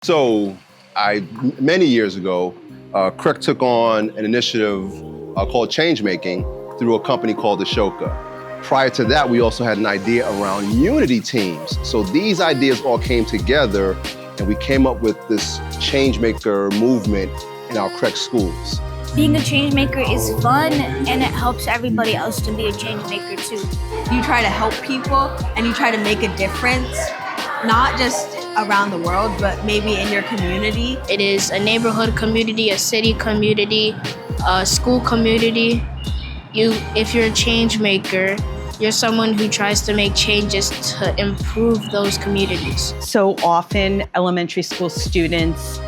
So many years ago, CREC took on an initiative called Changemaking through a company called Ashoka. Prior to that, we also had an idea around unity teams. So these ideas all came together and we came up with this Changemaker movement in our CREC schools. Being a changemaker is fun and it helps everybody else to be a changemaker too. You try to help people and you try to make a difference, not just around the world, but maybe in your community. It is a neighborhood community, a city community, a school community. If you're a change maker, you're someone who tries to make changes to improve those communities. So often elementary school students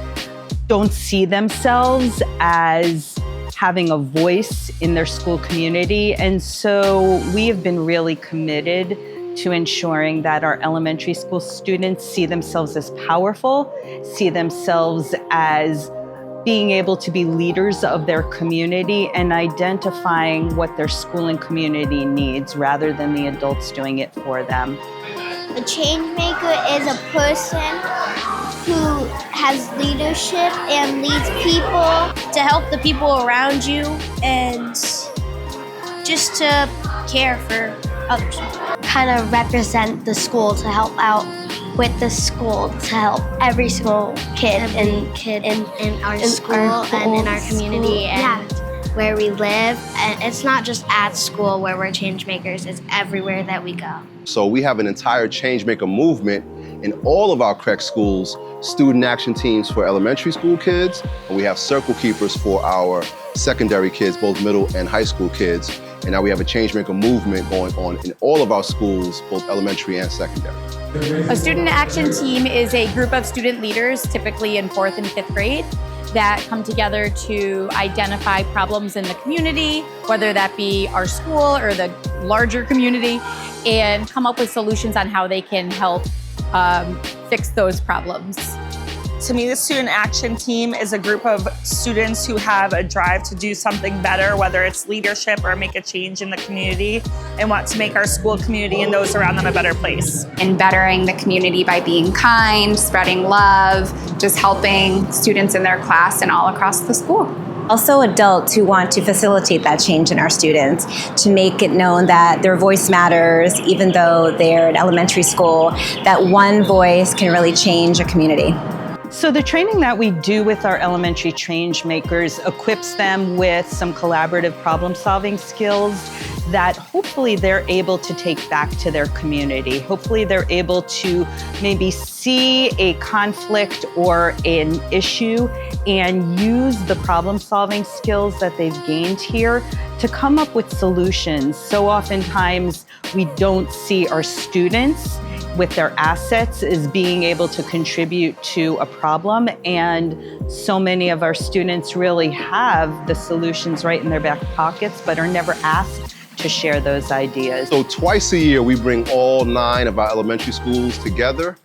don't see themselves as having a voice in their school community. And so we have been really committed to ensuring that our elementary school students see themselves as powerful, see themselves as being able to be leaders of their community and identifying what their school and community needs rather than the adults doing it for them. A changemaker is a person who has leadership and leads people To help the people around you and just to care for others. kind of represent the school to help out with the school, to help every school kid in our school and in our community and where we live. And it's not just at school where we're change makers, it's everywhere that we go. So we have an entire Changemaker movement in all of our CREC schools, student action teams for elementary school kids, and we have circle keepers for our secondary kids, both middle and high school kids. And now we have a Changemaker movement going on in all of our schools, both elementary and secondary. A student action team is a group of student leaders, typically in 4th and 5th grade, that come together to identify problems in the community, whether that be our school or the larger community, and come up with solutions on how they can help fix those problems. To me, the student action team is a group of students who have a drive to do something better, whether it's leadership or make a change in the community, and want to make our school community and those around them a better place. And bettering the community by being kind, spreading love, just helping students in their class and all across the school. Also adults who want to facilitate that change in our students, to make it known that their voice matters, even though they're in elementary school, that one voice can really change a community. So the training that we do with our elementary change makers equips them with some collaborative problem-solving skills that hopefully they're able to take back to their community. Hopefully they're able to maybe see a conflict or an issue and use the problem-solving skills that they've gained here to come up with solutions. So oftentimes we don't see our students with their assets is being able to contribute to a problem, and so many of our students really have the solutions right in their back pockets but are never asked to share those ideas. So twice a year, we bring all 9 of our elementary schools together.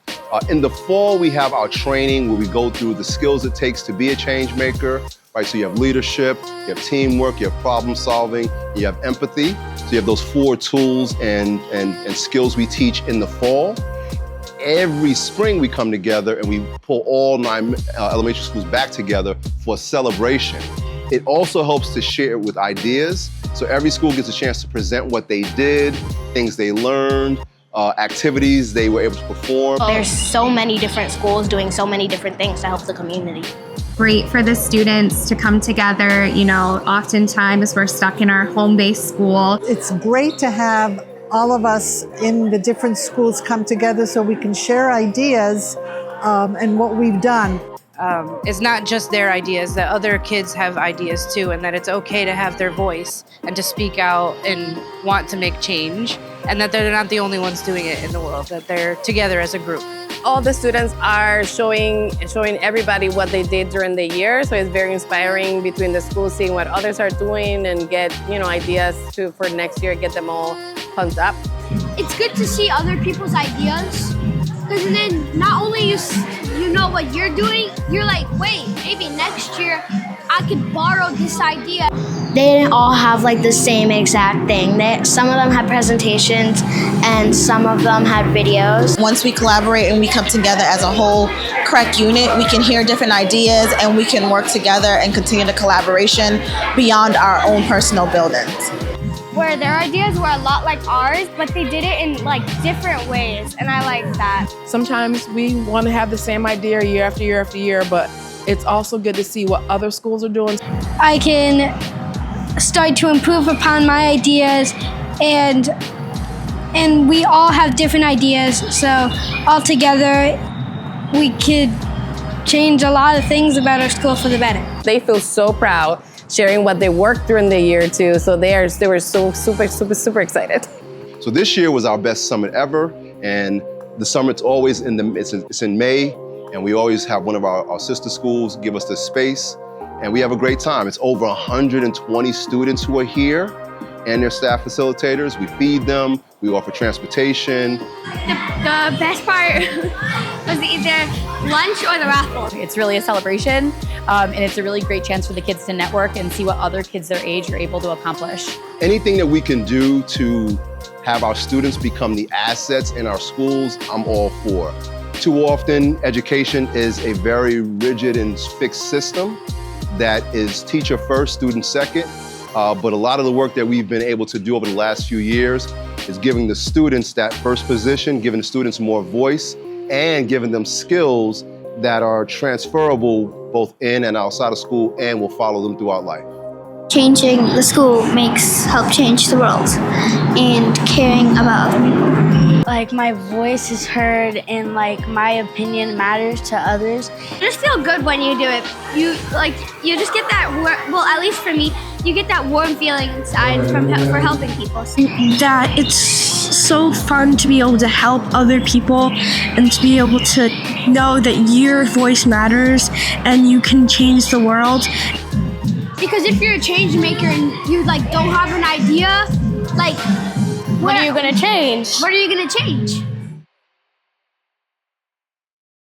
In the fall, we have our training where we go through the skills it takes to be a change maker, right? So you have leadership, you have teamwork, you have problem solving, you have empathy. So you have those 4 tools and skills we teach in the fall. Every spring we come together and we pull all 9 elementary schools back together for a celebration. It also helps to share with ideas. So every school gets a chance to present what they did, things they learned, activities they were able to perform. There's so many different schools doing so many different things to help the community. Great for the students to come together. You know, oftentimes we're stuck in our home-based school. It's great to have all of us in the different schools come together so we can share ideas and what we've done. It's not just their ideas, that other kids have ideas too, and that it's okay to have their voice and to speak out and want to make change, and that they're not the only ones doing it in the world, that they're together as a group. All the students are showing everybody what they did during the year, so it's very inspiring between the schools, seeing what others are doing and get ideas for next year, get them all pumped up. It's good to see other people's ideas, because then not only you know what you're doing, you're like, wait, maybe next year I could borrow this idea. They didn't all have like the same exact thing. Some of them had presentations and some of them had videos. Once we collaborate and we come together as a whole CREC unit, we can hear different ideas and we can work together and continue the collaboration beyond our own personal buildings. Where their ideas were a lot like ours, but they did it in like different ways, and I like that. Sometimes we want to have the same idea year after year after year, but it's also good to see what other schools are doing. I can start to improve upon my ideas, and we all have different ideas, so all together we could change a lot of things about our school for the better. They feel so proud sharing what they worked through in the year too, so they were so super excited. So this year was our best summit ever, and the summit's always it's in May, and we always have one of our sister schools give us the space, and we have a great time. It's over 120 students who are here and their staff facilitators. We feed them, we offer transportation. The best part was either lunch or the raffle. It's really a celebration, and it's a really great chance for the kids to network and see what other kids their age are able to accomplish. Anything that we can do to have our students become the assets in our schools, I'm all for. Too often, education is a very rigid and fixed system that is teacher first, student second. But a lot of the work that we've been able to do over the last few years is giving the students that first position, giving the students more voice, and giving them skills that are transferable both in and outside of school and will follow them throughout life. Changing the school help change the world and caring about other people. Like my voice is heard and like my opinion matters to others. You just feel good when you do it. You just get that, well, at least for me, you get that warm feeling inside for helping people. That it's so fun to be able to help other people and to be able to know that your voice matters and you can change the world. Because if you're a change maker and you don't have an idea, what are you gonna change? What are you gonna change?